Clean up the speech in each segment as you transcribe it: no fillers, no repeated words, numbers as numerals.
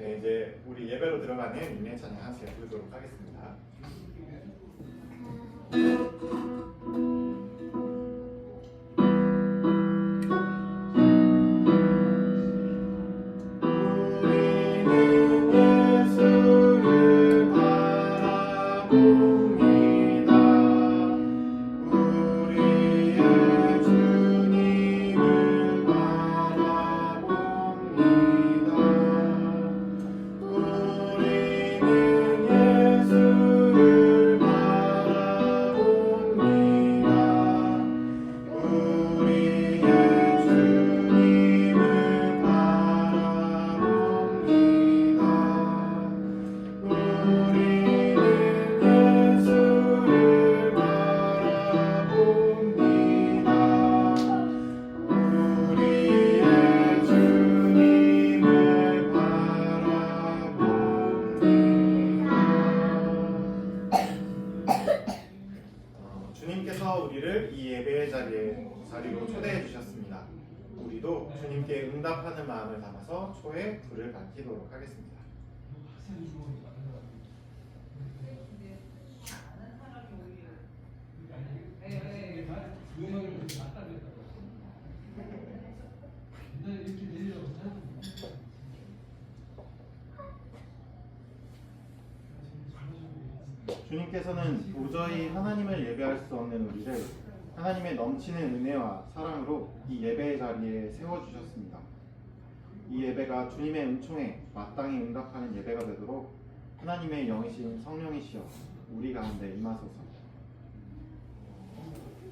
네, 이제 우리 예배로 들어가는 인내 찬양 함께 부르도록 하겠습니다. 주님께서 우리를 이 예배의 자리로 초대해 주셨습니다. 우리도 주님께 응답하는 마음을 담아서 초에 불을 밝히도록 하겠습니다. 주님께서는 도저히 하나님을 예배할 수 없는 우리를 하나님의 넘치는 은혜와 사랑으로 이 예배의 자리에 세워주셨습니다. 이 예배가 주님의 은총에 마땅히 응답하는 예배가 되도록 하나님의 영이신 성령이시여 우리 가운데 임하소서.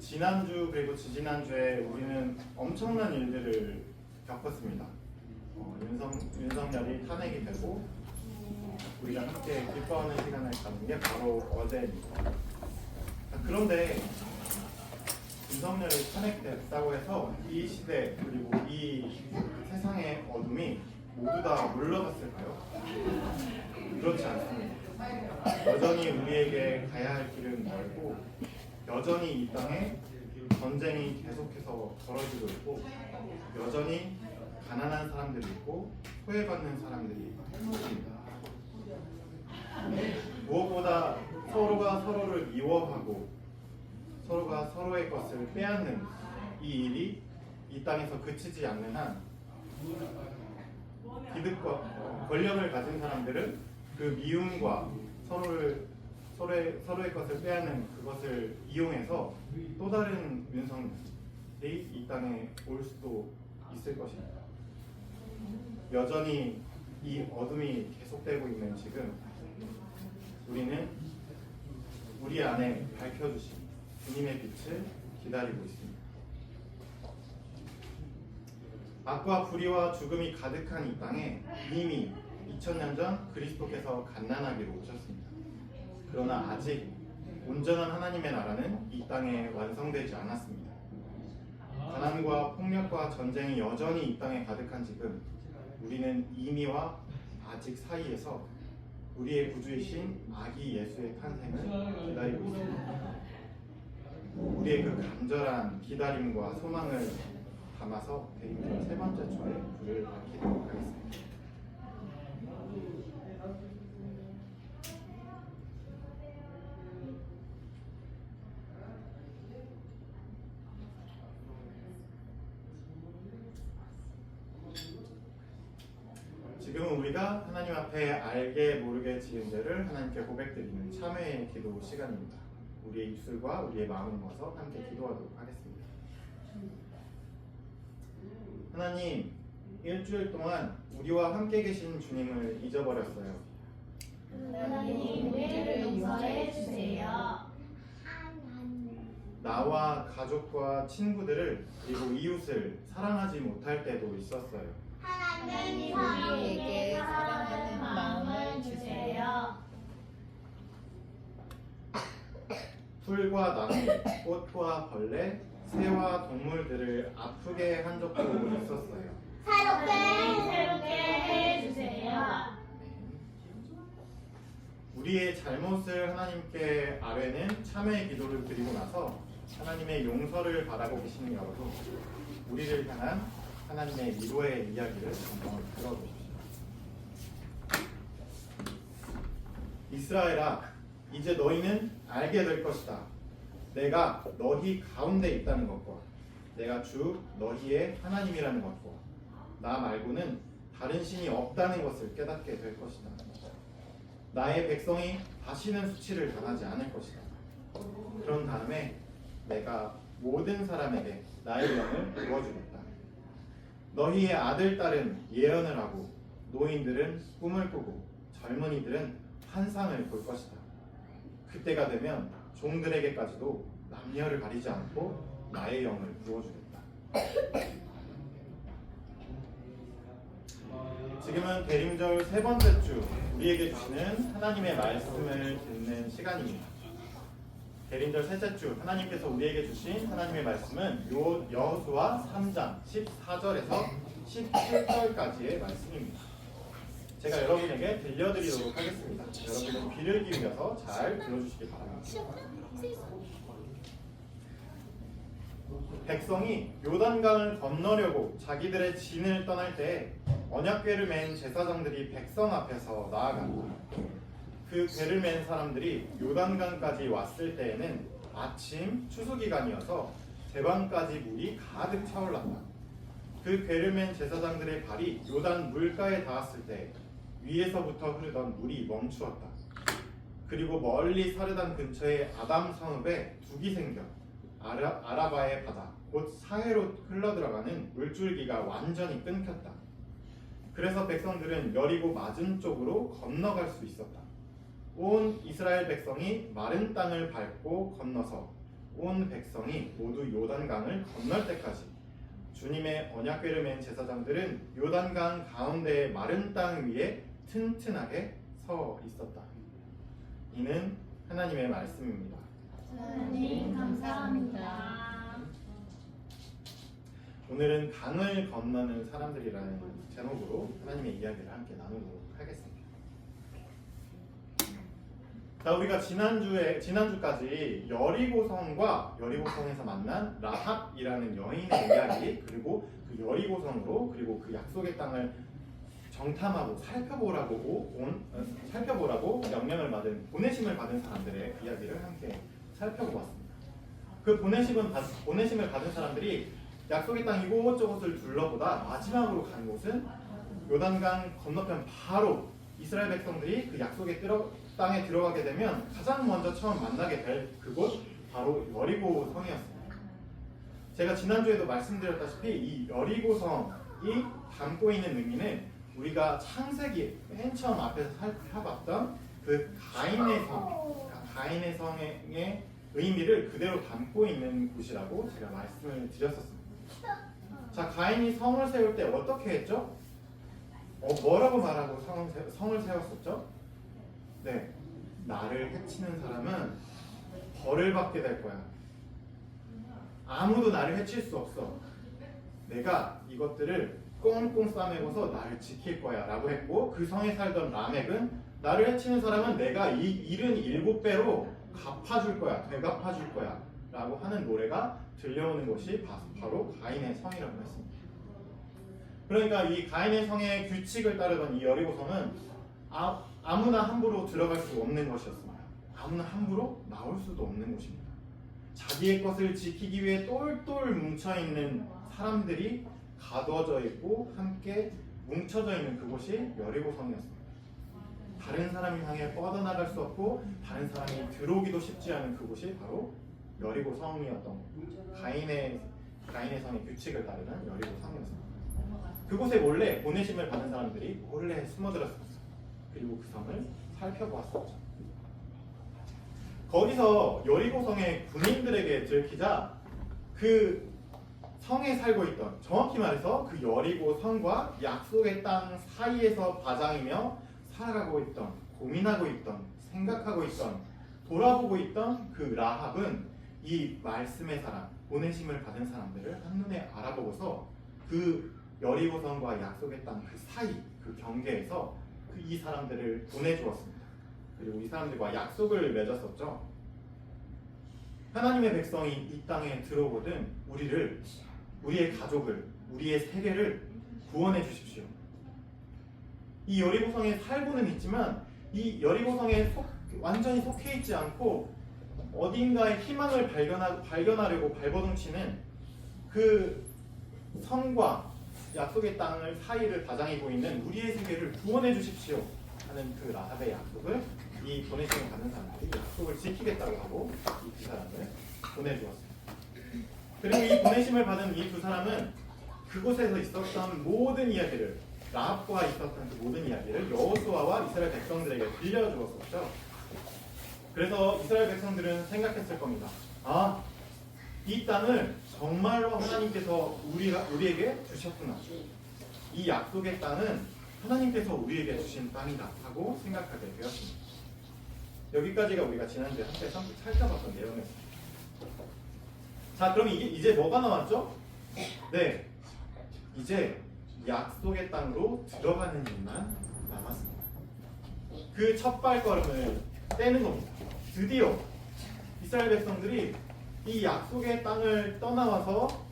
지난주 그리고 지지난주에 우리는 엄청난 일들을 겪었습니다. 윤석열이 탄핵이 되고 우리가 함께 기뻐하는 시간을 갖는 게 바로 어제입니다. 그런데 윤석열이 탄핵됐다고 해서 이 시대 그리고 이 세상의 어둠이 모두 다 물러갔을까요? 그렇지 않습니다. 여전히 우리에게 가야 할 길은 멀고 여전히 이 땅에 전쟁이 계속해서 벌어지고 있고 여전히 가난한 사람들이 있고 소외받는 사람들이 있습니다. 무엇보다 서로가 서로를 미워하고 서로가 서로의 것을 빼앗는 이 일이 이 땅에서 그치지 않는 한 기득권, 권력을 가진 사람들은 그 미움과 서로의 것을 빼앗는 그것을 이용해서 또 다른 윤석열이 이 땅에 올 수도 있을 것입니다. 여전히 이 어둠이 계속되고 있는 지금 우리는 우리 안에 밝혀주신 주님의 빛을 기다리고 있습니다. 악과 불의와 죽음이 가득한 이 땅에 이미 2000년 전 그리스도께서 갓난아기로 오셨습니다. 그러나 아직 온전한 하나님의 나라는 이 땅에 완성되지 않았습니다. 가난과 폭력과 전쟁이 여전히 이 땅에 가득한 지금 우리는 이미와 아직 사이에서 우리의 구주이신 아기 예수의 탄생을 기다리고 있습니다. 우리의 그 간절한 기다림과 소망을 담아서 대림절 세 번째 초에 불을 밝히도록 하겠습니다. 지금은 우리가 하나님 앞에 알게 모르게 지은 죄를 하나님께 고백드리는 참회의 기도 시간입니다. 우리의 입술과 우리의 마음을 모아서 함께 기도하도록 하겠습니다. 하나님, 일주일 동안 우리와 함께 계신 주님을 잊어버렸어요. 하나님, 우리를 용서해 주세요. 나와 가족과 친구들을 그리고 이웃을 사랑하지 못할 때도 있었어요. 하나님, 우리에게 사랑하는 마음을 주세요. 풀과 나무, 꽃과 벌레, 새와 동물들을 아프게 한 적도 있었어요. 새롭게 해주세요. 우리의 잘못을 하나님께 아뢰는 참회의 기도를 드리고 나서 하나님의 용서를 바라고 계시는 여러분, 우리를 향한 하나님의 위로의 이야기를 한번 들어보십시오. 이스라엘아, 이제 너희는 알게 될 것이다. 내가 너희 가운데 있다는 것과 내가 주 너희의 하나님이라는 것과 나 말고는 다른 신이 없다는 것을 깨닫게 될 것이다. 나의 백성이 다시는 수치를 당하지 않을 것이다. 그런 다음에 내가 모든 사람에게 나의 영을 부어주겠다. 너희의 아들, 딸은 예언을 하고 노인들은 꿈을 꾸고 젊은이들은 환상을 볼 것이다. 그때가 되면 종들에게까지도 남녀를 가리지 않고 나의 영을 부어주겠다. 지금은 대림절 세 번째 주 우리에게 주시는 하나님의 말씀을 듣는 시간입니다. 대림절 셋째 주 하나님께서 우리에게 주신 하나님의 말씀은 여호수아 3장 14절에서 17절까지의 말씀입니다. 제가 여러분에게 들려드리도록 하겠습니다. 여러분은 귀를 기울여서 잘 들어주시기 바랍니다. 백성이 요단강을 건너려고 자기들의 진을 떠날 때 언약궤를 맨 제사장들이 백성 앞에서 나아간다. 그 궤를 맨 사람들이 요단강까지 왔을 때에는 아침 추수기간이어서 제방까지 물이 가득 차올랐다. 그 궤를 맨 제사장들의 발이 요단 물가에 닿았을 때 위에서부터 흐르던 물이 멈추었다. 그리고 멀리 사르단 근처의 아담 성읍에 둑이 생겨 아라바의 바다 곧 사해로 흘러들어가는 물줄기가 완전히 끊겼다. 그래서 백성들은 여리고 맞은 쪽으로 건너갈 수 있었다. 온 이스라엘 백성이 마른 땅을 밟고 건너서 온 백성이 모두 요단강을 건널 때까지 주님의 언약궤를 맨 제사장들은 요단강 가운데의 마른 땅 위에 튼튼하게 서 있었다. 이는 하나님의 말씀입니다. 하나님 감사합니다. 오늘은 강을 건너는 사람들이라는 제목으로 하나님의 이야기를 함께 나누도록 하겠습니다. 자, 우리가 지난주까지 여리고성과 여리고성에서 만난 라합이라는 여인의 이야기, 그리고 그 여리고성으로 그리고 그 약속의 땅을 정탐하고 살펴보라고 명령을 받은 보내심을 받은 사람들의 이야기를 함께 살펴보았습니다. 그 보내심을 받은 사람들이 약속의 땅 이곳저곳을 둘러보다 마지막으로 간 곳은 요단강 건너편 바로 이스라엘 백성들이 그 약속의 땅에 들어가게 되면 가장 먼저 처음 만나게 될 그곳 바로 여리고 성이었습니다. 제가 지난주에도 말씀드렸다시피 이 여리고 성이 담고 있는 의미는 우리가 창세기 맨 처음 앞에서 살펴봤던 그 가인의 성의 의미를 그대로 담고 있는 곳이라고 제가 말씀을 드렸었습니다. 자, 가인이 성을 세울 때 어떻게 했죠? 뭐라고 말하고 성을 세웠었죠? 네, 나를 해치는 사람은 벌을 받게 될 거야. 아무도 나를 해칠 수 없어. 내가 이것들을 꽁꽁 싸매고서 나를 지킬 거야 라고 했고, 그 성에 살던 라멕은 나를 해치는 사람은 내가 이 77배로 갚아줄 거야, 되갚아줄 거야 라고 하는 노래가 들려오는 것이 바로 가인의 성이라고 했습니다. 그러니까 이 가인의 성의 규칙을 따르던 이 여리고성은 아무나 함부로 들어갈 수 없는 것이었습니다. 아무나 함부로 나올 수도 없는 곳입니다. 자기의 것을 지키기 위해 똘똘 뭉쳐있는 사람들이 가둬져 있고 함께 뭉쳐져 있는 그곳이 여리고성이었습니다. 다른 사람을 향해 뻗어나갈 수 없고 다른 사람이 들어오기도 쉽지 않은 그곳이 바로 여리고성이었던 가인의 성의 규칙을 따르는 여리고성이었습니다. 그곳에 몰래 보내심을 받은 사람들이 몰래 숨어들었습니다. 그리고 그 성을 살펴보았었죠. 거기서 여리고성의 군인들에게 들키자 그 성에 살고 있던, 정확히 말해서 그 여리고성과 약속의 땅 사이에서 바장이며 살아가고 있던, 고민하고 있던, 생각하고 있던, 돌아보고 있던 그 라합은 이 말씀의 사람, 보내심을 받은 사람들을 한눈에 알아보고서 그 여리고성과 약속의 땅 그 사이, 그 경계에서 이 사람들을 보내주었습니다. 그리고 이 사람들과 약속을 맺었었죠. 하나님의 백성이 이 땅에 들어오거든 우리의 가족을, 우리의 세계를 구원해 주십시오. 이 여리고성에 살고는 있지만 이 여리고성에 완전히 속해 있지 않고 어딘가에 희망을 발견하려고 발버둥치는 그 성과 약속의 땅을 사이를 다장이고 있는 우리의 세계를 구원해 주십시오 하는 그 라합의 약속을 이 보내심을 받는 사람들이 약속을 지키겠다고 하고 이 두 사람을 보내주었습니다. 그리고 이 보내심을 받은 이 두 사람은 그곳에서 있었던 모든 이야기를, 라합과 있었던 그 모든 이야기를 여호수아와 이스라엘 백성들에게 들려주었었죠. 그래서 이스라엘 백성들은 생각했을 겁니다. 아, 이 땅을 정말로 하나님께서 우리에게 주셨구나. 이 약속의 땅은 하나님께서 우리에게 주신 땅이다 하고 생각하게 되었습니다. 여기까지가 우리가 지난주에 함께 살펴봤던 내용이었습니다. 자, 그럼 이제 뭐가 나왔죠? 네, 이제 약속의 땅으로 들어가는 일만 남았습니다. 그 첫 발걸음을 떼는 겁니다. 드디어 이스라엘 백성들이 이 약속의 땅을 떠나와서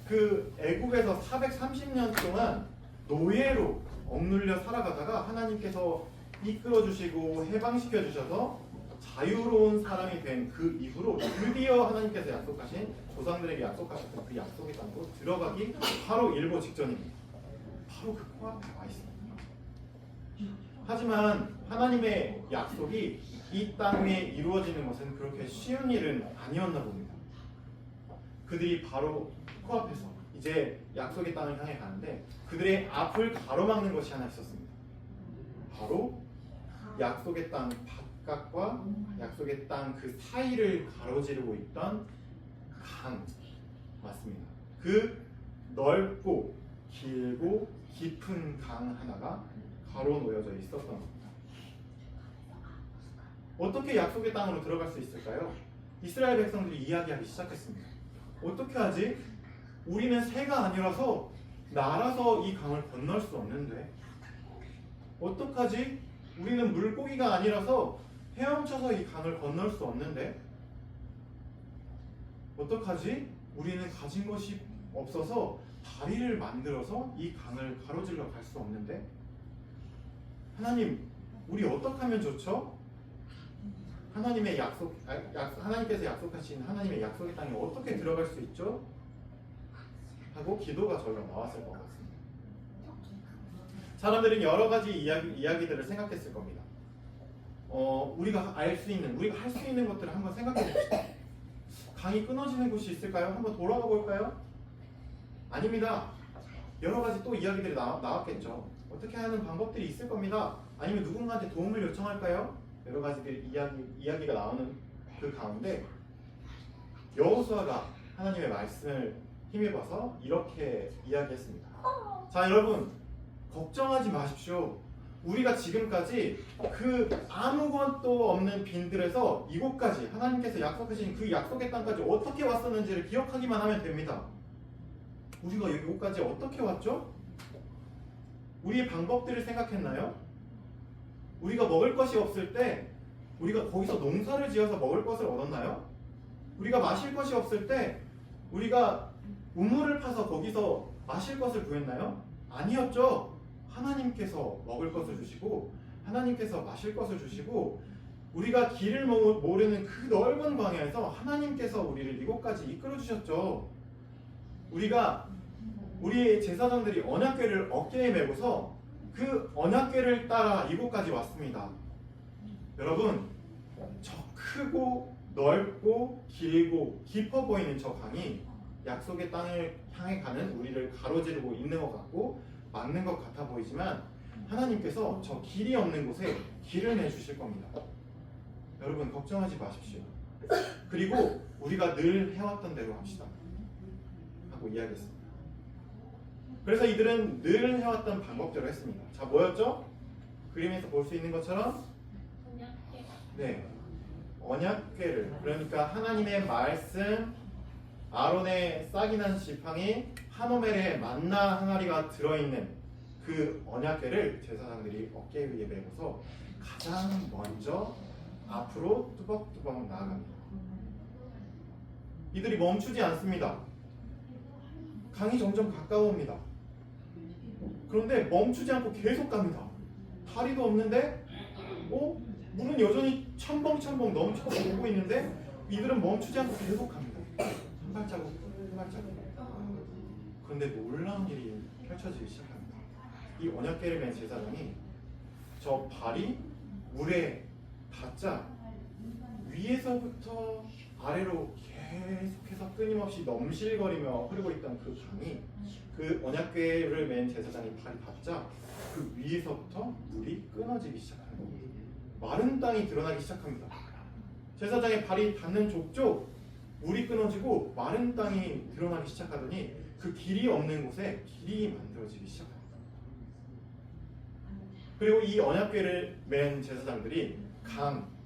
그 애국에서 430년 동안 노예로 억눌려 살아가다가 하나님께서 이끌어 주시고 해방시켜 주셔서 자유로운 사람이 된 그 이후로 드디어 하나님께서 약속하신, 조상들에게 약속하셨던 그 약속의 땅으로 들어가기 바로 일보 직전입니다. 바로 그 코앞에 와 있습니다. 하지만 하나님의 약속이 이 땅 위에 이루어지는 것은 그렇게 쉬운 일은 아니었나 봅니다. 그들이 바로 코앞에서 이제 약속의 땅을 향해 가는데 그들의 앞을 가로막는 것이 하나 있었습니다. 바로 약속의 땅 바깥과 약속의 땅 그 사이를 가로지르고 있던 강 맞습니다. 그 넓고 길고 깊은 강 하나가 가로놓여져 있었던 겁니다. 어떻게 약속의 땅으로 들어갈 수 있을까요? 이스라엘 백성들이 이야기하기 시작했습니다. 어떻게 하지? 우리는 새가 아니라서 날아서 이 강을 건널 수 없는데, 어떡하지? 우리는 물고기가 아니라서 헤엄쳐서 이 강을 건널 수 없는데, 어떡하지? 우리는 가진 것이 없어서 다리를 만들어서 이 강을 가로질러 갈 수 없는데, 하나님, 우리 어떻게 하면 좋죠? 하나님의 하나님께서 약속하신 하나님의 약속의 땅에 어떻게 들어갈 수 있죠? 하고 기도가 절로 나왔을 것 같습니다. 사람들은 여러 가지 이야기들을 생각했을 겁니다. 우리가 알 수 있는, 우리가 할 수 있는 것들을 한번 생각해 봅시다. 강이 끊어지는 곳이 있을까요? 한번 돌아가 볼까요? 아닙니다. 여러 가지 또 이야기들이 나왔겠죠. 어떻게 하는 방법들이 있을 겁니다. 아니면 누군가한테 도움을 요청할까요? 여러 가지들 이야기가 나오는 그 가운데 여호수아가 하나님의 말씀을 힘입어서 이렇게 이야기했습니다. 자, 여러분, 걱정하지 마십시오. 우리가 지금까지 그 아무것도 없는 빈들에서 이곳까지 하나님께서 약속하신 그 약속의 땅까지 어떻게 왔었는지를 기억하기만 하면 됩니다. 우리가 여기까지 어떻게 왔죠? 우리의 방법들을 생각했나요? 우리가 먹을 것이 없을 때 우리가 거기서 농사를 지어서 먹을 것을 얻었나요? 우리가 마실 것이 없을 때 우리가 우물을 파서 거기서 마실 것을 구했나요? 아니었죠. 하나님께서 먹을 것을 주시고 하나님께서 마실 것을 주시고 우리가 길을 모르는 그 넓은 광야에서 하나님께서 우리를 이곳까지 이끌어 주셨죠. 우리의 제사장들이 언약궤를 어깨에 메고서 그 언약궤를 따라 이곳까지 왔습니다. 여러분, 저 크고 넓고 길고 깊어 보이는 저 강이 약속의 땅을 향해 가는 우리를 가로지르고 있는 것 같고 맞는 것 같아 보이지만 하나님께서 저 길이 없는 곳에 길을 내주실 겁니다. 여러분, 걱정하지 마십시오. 그리고 우리가 늘 해왔던 대로 합시다 하고 이야기했습니다. 그래서 이들은 늘 해왔던 방법대로 했습니다. 자, 뭐였죠? 그림에서 볼 수 있는 것처럼 네, 언약궤를, 그러니까 하나님의 말씀, 아론의 싹이 난 지팡이, 한 오멜의 만나 항아리가 들어있는 그 언약궤를 제사장들이 어깨 위에 메고서 가장 먼저 앞으로 뚜벅뚜벅 나아갑니다. 이들이 멈추지 않습니다. 강이 점점 가까워옵니다. 그런데 멈추지 않고 계속 갑니다. 다리도 없는데 물은 여전히 첨벙첨벙 넘쳐서 오고 있는데 이들은 멈추지 않고 계속합니다. 한 발자국, 한 발자국. 그런데 놀라운 일이 펼쳐지기 시작합니다. 이 언약궤를 맨 제사장이 저 발이 물에 닿자 위에서부터 아래로 계속해서 끊임없이 넘실거리며 흐르고 있던 그 강이 그 언약궤를 맨 제사장이 발이 닿자 그 위에서부터 물이 끊어지기 시작합니다. 마른 땅이 드러나기 시작합니다. 제사장의 발이 닿는 족족 물이 끊어지고 마른 땅이 드러나기 시작하더니 그 길이 없는 곳에 길이 만들어지기 시작합니다. 그리고 이 언약궤를 맨 제사장들이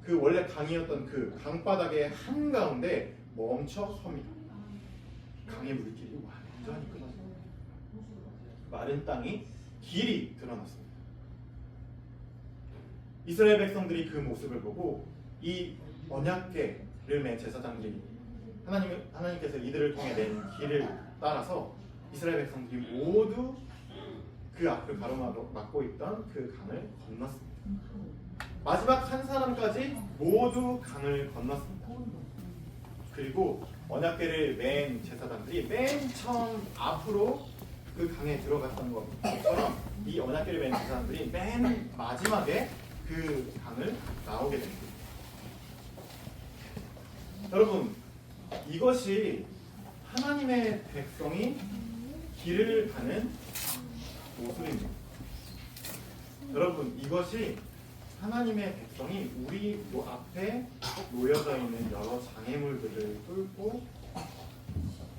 그 원래 강이었던 그 강바닥의 한가운데 멈춰 섭니다. 강의 물길이 완전히 끊어집니다. 마른 땅이 길이 드러났습니다. 이스라엘 백성들이 그 모습을 보고 이 언약궤를 맨 제사장들이 하나님께서 이들을 통해 낸 길을 따라서 이스라엘 백성들이 모두 그 앞을 가로막고 있던 그 강을 건넜습니다. 마지막 한 사람까지 모두 강을 건넜습니다. 그리고 언약궤를 맨 제사장들이 맨 처음 앞으로 그 강에 들어갔던 것처럼 이 언약궤를 맨 제사장들이 맨 마지막에 그 강을 나오게 됩니다. 여러분, 이것이 하나님의 백성이 길을 가는 모습입니다. 여러분, 이것이 하나님의 백성이 우리 앞에 놓여져 있는 여러 장애물들을 뚫고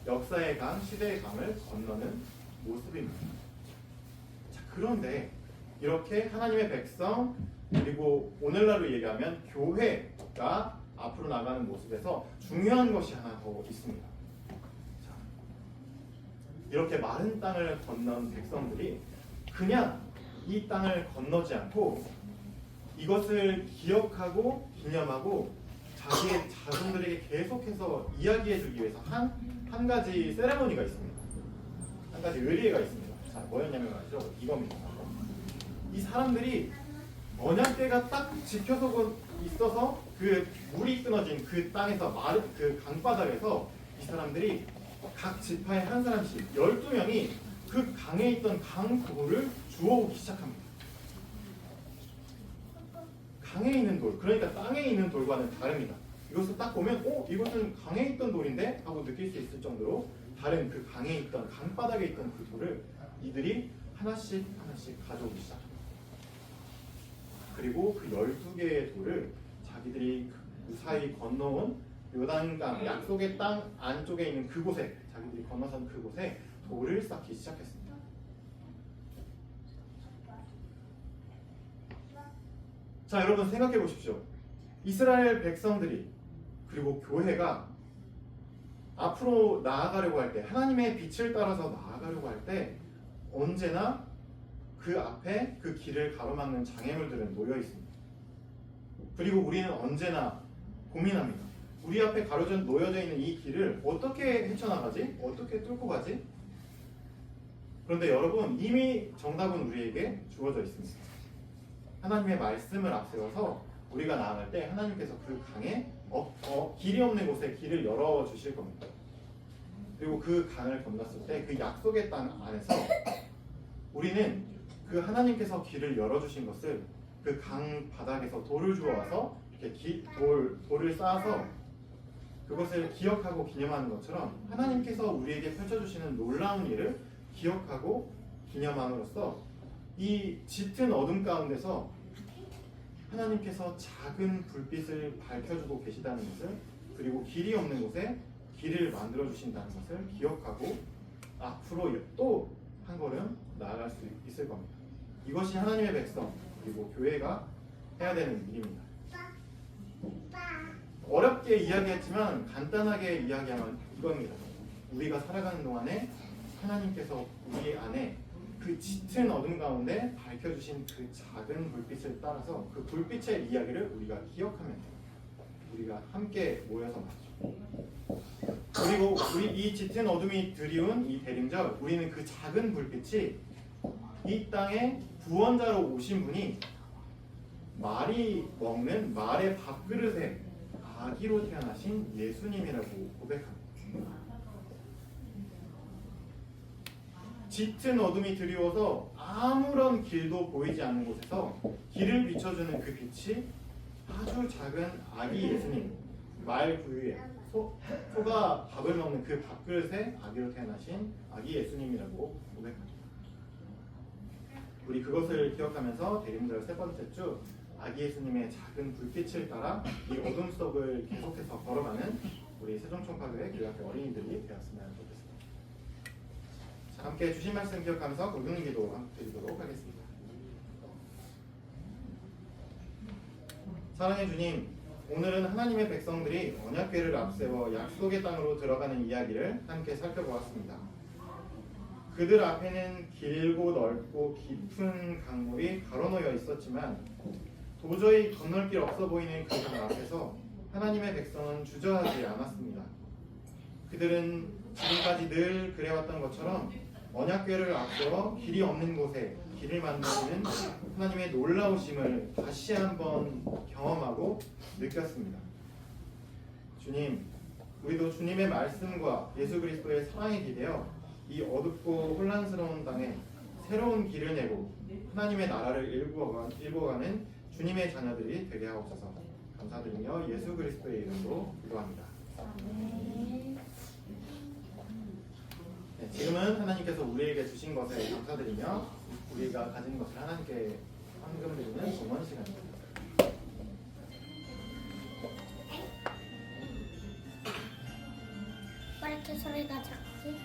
역사의 강, 시대의 강을 건너는 모습입니다. 자, 그런데 이렇게 하나님의 백성 그리고 오늘날로 얘기하면 교회가 앞으로 나가는 모습에서 중요한 것이 하나 더 있습니다. 자, 이렇게 마른 땅을 건넌 백성들이 그냥 이 땅을 건너지 않고 이것을 기억하고 기념하고 자기의 자손들에게 계속해서 이야기해주기 위해서 한 가지 세레모니가 있습니다. 한 가지 의례가 있습니다. 자, 뭐였냐면 말이죠. 이겁니다. 이 사람들이 언약궤가 딱 지켜서 있어서 그 물이 끊어진 그 땅에서 마른 그 강바닥에서 이 사람들이 각 지파의 한 사람씩 12명이 그 강에 있던 강돌을 주워오기 시작합니다. 강에 있는 돌, 그러니까 땅에 있는 돌과는 다릅니다. 이것을 딱 보면 이것은 강에 있던 돌인데? 하고 느낄 수 있을 정도로 다른 그 강에 있던 강바닥에 있던 그 돌을 이들이 하나씩 가져오기 시작합니다. 그리고 그 12개의 돌을 자기들이 무사히 건너온 요단강, 약속의 땅 안쪽에 있는 그곳에 자기들이 건너선 그곳에 돌을 쌓기 시작했습니다. 자, 여러분 생각해 보십시오. 이스라엘 백성들이 그리고 교회가 앞으로 나아가려고 할 때, 하나님의 빛을 따라서 나아가려고 할 때 언제나 그 앞에 그 길을 가로막는 장애물들은 놓여 있습니다. 그리고 우리는 언제나 고민합니다. 우리 앞에 놓여져 있는 이 길을 어떻게 헤쳐나가지? 어떻게 뚫고 가지? 그런데 여러분, 이미 정답은 우리에게 주어져 있습니다. 하나님의 말씀을 앞세워서 우리가 나아갈 때 하나님께서 그 강에 길이 없는 곳에 길을 열어주실 겁니다. 그리고 그 강을 건넜을 때 그 약속의 땅 안에서 우리는 그 하나님께서 길을 열어주신 것을 그 강 바닥에서 돌을 주워와서 이렇게 돌을 쌓아서 그것을 기억하고 기념하는 것처럼 하나님께서 우리에게 펼쳐주시는 놀라운 일을 기억하고 기념함으로써 이 짙은 어둠 가운데서 하나님께서 작은 불빛을 밝혀주고 계시다는 것을, 그리고 길이 없는 곳에 길을 만들어 주신다는 것을 기억하고 앞으로 또 한 걸음 나아갈 수 있을 겁니다. 이것이 하나님의 백성 그리고 교회가 해야 되는 일입니다. 어렵게 이야기했지만 간단하게 이야기하면 이겁니다. 우리가 살아가는 동안에 하나님께서 우리 안에 그 짙은 어둠 가운데 밝혀주신 그 작은 불빛을 따라서 그 불빛의 이야기를 우리가 기억하면 돼요. 우리가 함께 모여서 말이죠. 그리고 이 짙은 어둠이 드리운 이 대림절, 우리는 그 작은 불빛이 이 땅에 구원자로 오신 분이 말이 먹는 말의 밥그릇에 아기로 태어나신 예수님이라고 고백합니다. 짙은 어둠이 드리워서 아무런 길도 보이지 않는 곳에서 길을 비춰주는 그 빛이 아주 작은 아기 예수님, 말 구유에 소가 밥을 먹는 그 밥그릇에 아기로 태어나신 아기 예수님이라고 고백합니다. 우리 그것을 기억하면서 대림절 세 번째 주 아기 예수님의 작은 불빛을 따라 이 어둠 속을 계속해서 걸어가는 우리 세종총파교회 교회학교 어린이들이 되었으면 좋겠습니다. 자, 함께 주신 말씀 기억하면서 고등기도 드리도록 하겠습니다. 사랑의 주님, 오늘은 하나님의 백성들이 언약궤를 앞세워 약속의 땅으로 들어가는 이야기를 함께 살펴보았습니다. 그들 앞에는 길고 넓고 깊은 강물이 가로놓여 있었지만 도저히 건널 길 없어 보이는 그 강 앞에서 하나님의 백성은 주저하지 않았습니다. 그들은 지금까지 늘 그래왔던 것처럼 언약궤를 앞세워 길이 없는 곳에 길을 만드시는 하나님의 놀라우심을 다시 한번 경험하고 느꼈습니다. 주님, 우리도 주님의 말씀과 예수 그리스도의 사랑에 기대어 이 어둡고 혼란스러운 땅에 새로운 길을 내고 하나님의 나라를 일구어가는 주님의 자녀들이 되게 하옵소서. 감사드리며 예수 그리스도의 이름으로 기도합니다. 네, 지금은 하나님께서 우리에게 주신 것에 감사드리며 우리가 가진 것을 하나님께 헌금 드리는 공헌 시간입니다. 왜 이렇게 소리가 작지?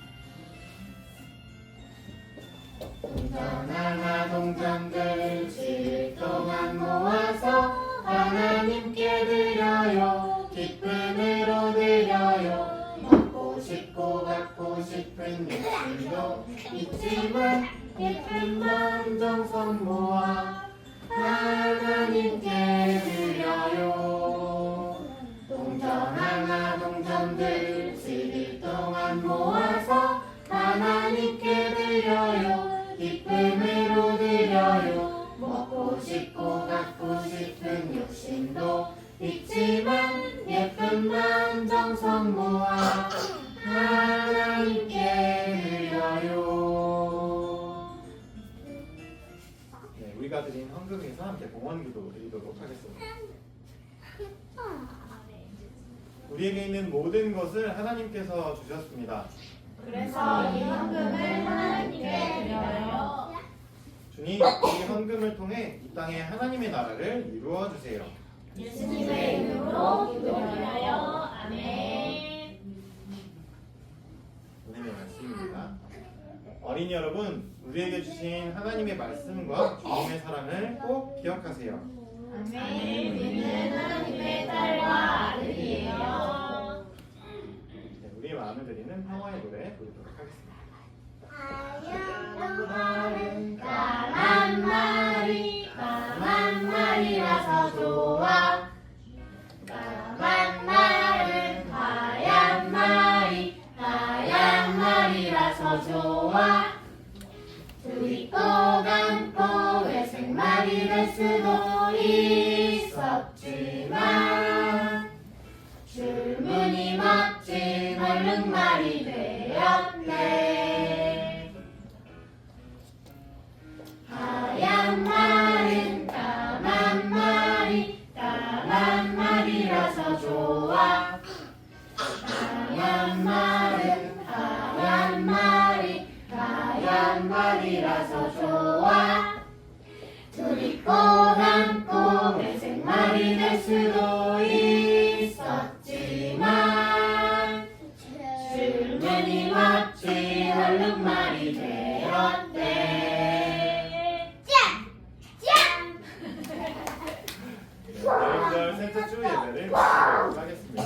동전하나 동전들 7일 동안 모아서 하나님께 드려요. 기쁨으로 드려요. 먹고 싶고 갖고 싶은 욕심도 있지만 예쁜 마음 정성 모아 하나님께 드려요. 동전하나 동전들 7일 동안 모아서 하나님께 드려요. 기쁨으로 드려요. 먹고 싶고 갖고 싶은 욕심도 있지만 예쁜 마음 정성 모아 하나님께 드려요. 네, 우리가 드린 헌금에서 함께 봉헌기도 드리도록 하겠습니다. 우리에게 있는 모든 것을 하나님께서 주셨습니다. 그래서 이 헌금을 하나님께 드려요. 주님, 이 헌금을 통해 이 땅에 하나님의 나라를 이루어 주세요. 예수님의 이름으로 기도드려요. 아멘. 오늘의 말씀입니다. 어린이 여러분, 우리에게 주신 하나님의 말씀과 주님의 사랑을 꼭 기억하세요. 아멘. 우리는 하나님의 딸과 아들이에요. 네, 우리 마음을 드리는 평화의 노래 부르도록 하겠습니다. 까만 말이라서 좋아. 까만 말은 하얀 말이라서 좋아. 두리고 감고 회색 말이 될 수도 있었지만 줄무늬 멋진 얼룩말이 되었네. 하얀 말은 까만 말이라서 좋아. 하얀 말은 하얀 말이라서 좋아. 두리고 감고 회색 말이 될 수도 있었지만 줄무늬 멋진 얼룩말이 되었네. 대림절 셋째 주 예배를 마치도록 하겠습니다.